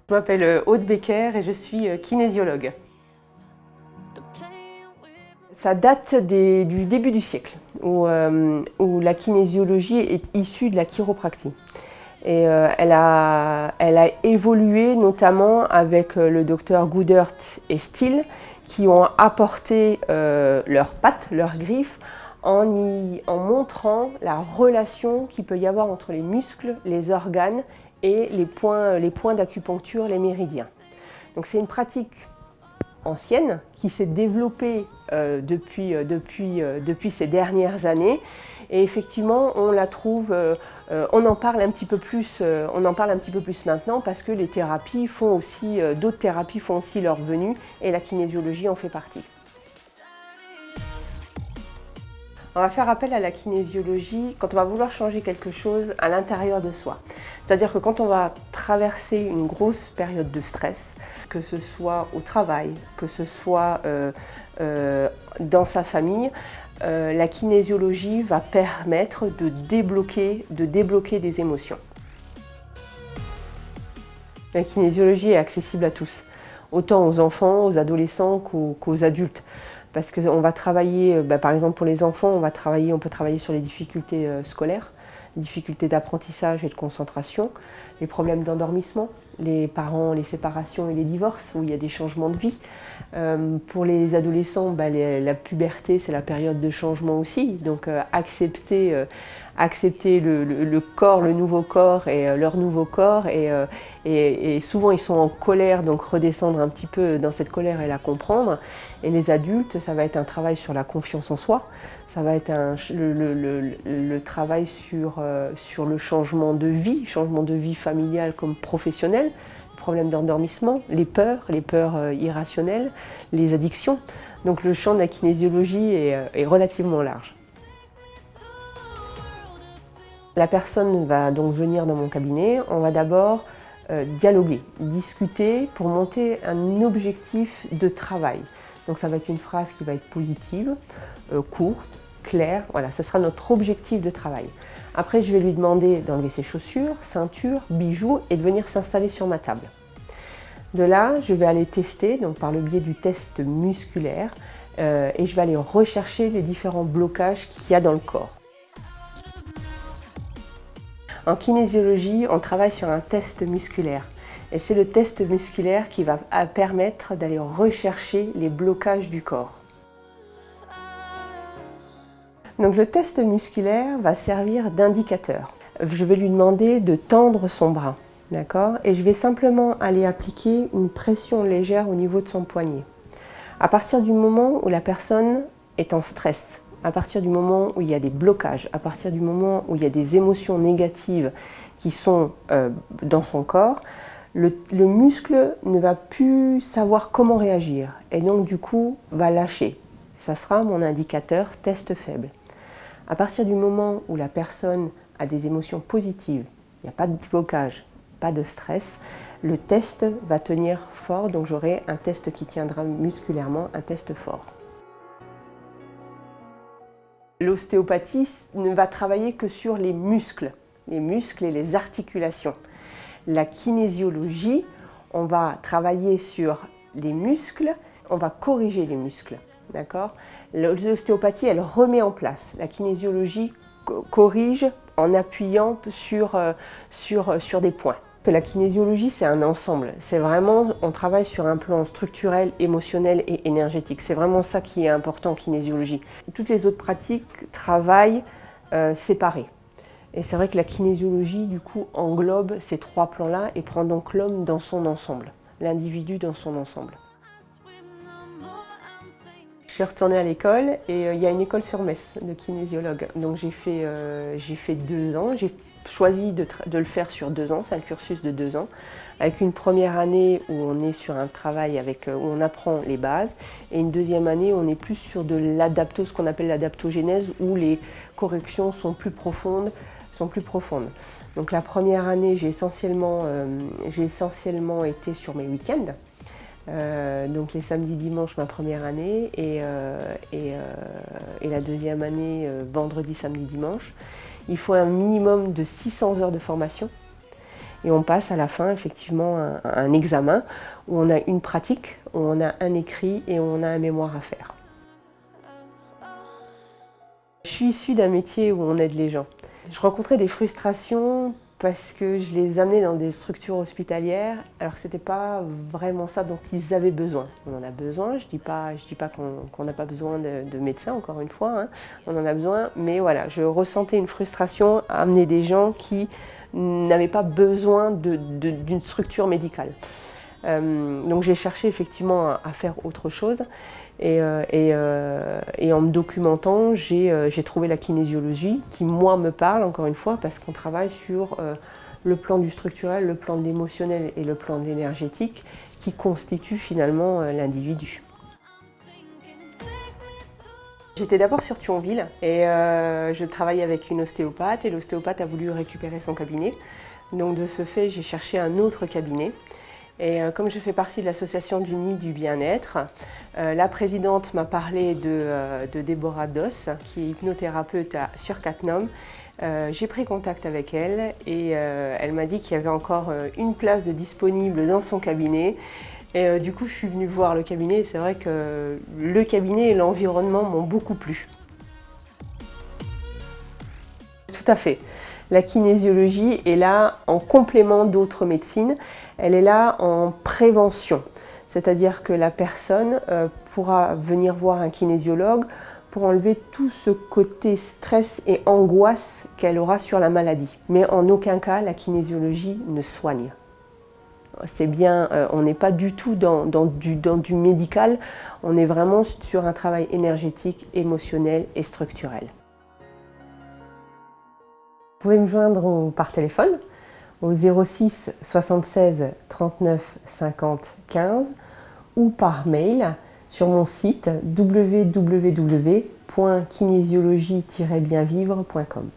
Je m'appelle Aude Becker et je suis kinésiologue. Ça date du début du siècle, où la kinésiologie est issue de la chiropractie. Et elle a évolué notamment avec le docteur Goodert et Steele, qui ont apporté leurs pattes, leurs griffes, en montrant la relation qu'il peut y avoir entre les muscles, les organes et les points d'acupuncture, les méridiens. Donc c'est une pratique ancienne qui s'est développée depuis ces dernières années, et effectivement on la trouve, on en parle un petit peu plus maintenant, parce que les thérapies font aussi, d'autres thérapies font aussi leur venue, et la kinésiologie en fait partie. On va faire appel à la kinésiologie quand on va vouloir changer quelque chose à l'intérieur de soi. C'est-à-dire que quand on va traverser une grosse période de stress, que ce soit au travail, que ce soit dans sa famille, la kinésiologie va permettre de débloquer des émotions. La kinésiologie est accessible à tous, autant aux enfants, aux adolescents qu'aux adultes. Parce qu'on va travailler, par exemple pour les enfants, on peut travailler sur les difficultés scolaires, les difficultés d'apprentissage et de concentration, les problèmes d'endormissement, les parents, les séparations et les divorces, où il y a des changements de vie. Pour les adolescents, la puberté, c'est la période de changement aussi, donc accepter le corps, le nouveau corps et leur nouveau corps, et souvent ils sont en colère, donc redescendre un petit peu dans cette colère et la comprendre. Et les adultes, ça va être un travail sur la confiance en soi, ça va être le travail sur le changement de vie familiale comme professionnelle, problèmes d'endormissement, les peurs irrationnelles, les addictions. Donc le champ de la kinésiologie est relativement large. La personne va donc venir dans mon cabinet, on va d'abord dialoguer, discuter pour monter un objectif de travail. Donc ça va être une phrase qui va être positive, courte, claire, voilà, ce sera notre objectif de travail. Après, je vais lui demander d'enlever ses chaussures, ceinture, bijoux et de venir s'installer sur ma table. De là, je vais aller tester, donc par le biais du test musculaire, et je vais aller rechercher les différents blocages qu'il y a dans le corps. En kinésiologie, on travaille sur un test musculaire. Et c'est le test musculaire qui va permettre d'aller rechercher les blocages du corps. Donc le test musculaire va servir d'indicateur. Je vais lui demander de tendre son bras, d'accord? Et je vais simplement aller appliquer une pression légère au niveau de son poignet. À partir du moment où la personne est en stress, à partir du moment où il y a des blocages, à partir du moment où il y a des émotions négatives qui sont dans son corps, le muscle ne va plus savoir comment réagir et donc du coup va lâcher. Ça sera mon indicateur test faible. À partir du moment où la personne a des émotions positives, il n'y a pas de blocage, pas de stress, le test va tenir fort, donc j'aurai un test qui tiendra musculairement, un test fort. L'ostéopathie ne va travailler que sur les muscles et les articulations. La kinésiologie, on va travailler sur les muscles, on va corriger les muscles, d'accord? L'ostéopathie, elle remet en place. La kinésiologie corrige en appuyant sur des points. La kinésiologie, c'est un ensemble. C'est vraiment, on travaille sur un plan structurel, émotionnel et énergétique. C'est vraiment ça qui est important en kinésiologie. Toutes les autres pratiques travaillent séparés. Et c'est vrai que la kinésiologie, du coup, englobe ces trois plans-là et prend donc l'homme dans son ensemble, l'individu dans son ensemble. Je suis retournée à l'école et il y a une école sur Metz de kinésiologue. Donc j'ai fait 2 ans. J'ai choisi de le faire sur 2 ans, c'est un cursus de 2 ans, avec une première année où on est sur un travail où on apprend les bases, et une deuxième année où on est plus sur ce qu'on appelle l'adaptogénèse, où les corrections sont plus profondes. Donc la première année, j'ai essentiellement été sur mes week-ends. Donc les samedis, dimanches, ma première année, et la deuxième année, vendredi, samedi, dimanche. Il faut un minimum de 600 heures de formation. Et on passe à la fin effectivement un examen où on a une pratique, où on a un écrit et où on a un mémoire à faire. Je suis issue d'un métier où on aide les gens. Je rencontrais des frustrations parce que je les amenais dans des structures hospitalières alors que ce n'était pas vraiment ça dont ils avaient besoin. On en a besoin, je dis pas qu'on n'a pas besoin de médecins, encore une fois, hein. On en a besoin, mais voilà, je ressentais une frustration à amener des gens qui n'avaient pas besoin d'une structure médicale. Donc j'ai cherché effectivement à faire autre chose. Et en me documentant, j'ai trouvé la kinésiologie qui, moi, me parle, encore une fois, parce qu'on travaille sur le plan du structurel, le plan de l'émotionnel et le plan de l'énergétique qui constituent finalement l'individu. J'étais d'abord sur Thionville et je travaillais avec une ostéopathe et l'ostéopathe a voulu récupérer son cabinet. Donc de ce fait, j'ai cherché un autre cabinet. Et comme je fais partie de l'association du Nid du bien-être, la présidente m'a parlé de Déborah Doss, qui est hypnothérapeute sur Cattenom. J'ai pris contact avec elle et elle m'a dit qu'il y avait encore une place de disponible dans son cabinet. Et du coup, je suis venue voir le cabinet et c'est vrai que le cabinet et l'environnement m'ont beaucoup plu. Tout à fait. La kinésiologie est là en complément d'autres médecines. Elle est là en prévention. C'est-à-dire que la personne pourra venir voir un kinésiologue pour enlever tout ce côté stress et angoisse qu'elle aura sur la maladie. Mais en aucun cas, la kinésiologie ne soigne. C'est bien, on n'est pas du tout dans du médical, on est vraiment sur un travail énergétique, émotionnel et structurel. Vous pouvez me joindre par téléphone au 06 76 39 50 15 ou par mail sur mon site www.kinésiologie-bienvivre.com.